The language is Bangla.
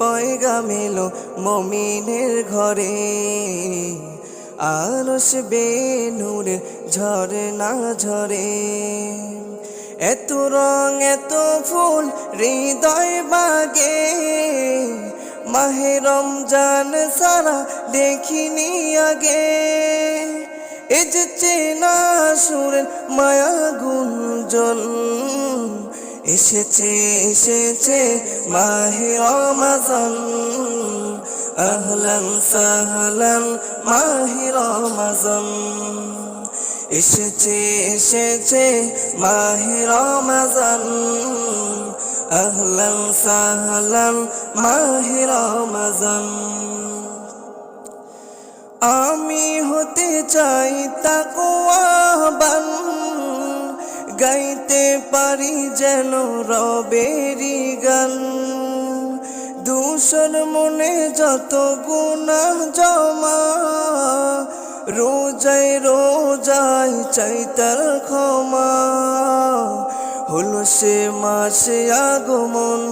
পয়গাম এলো মমিনের ঘরে, আরশ বেনূরের ঝরনা ঝরে। এত রং এত ফুল হৃদয় বাগে, মাহে রমজান সারা দেখিনি আগে। এ যে চেনা সুরের মায়া গুঞ্জন, এসেছে এসেছে মাহে রমাজান। আহলান সাহলান মাহে রমাজান। এসেছে এসেছে মাহে রমাজান। আহলান সাহলান মাহে রমাজান। আমি হতে চাই তাকওয়াবান, গাইতে পারি যেন রবেরি গান। দূষণ মনে যত গুনাহ জমা, রোজায় রোজায় চাই তার ক্ষমা। হলো সে মাসে আগমন,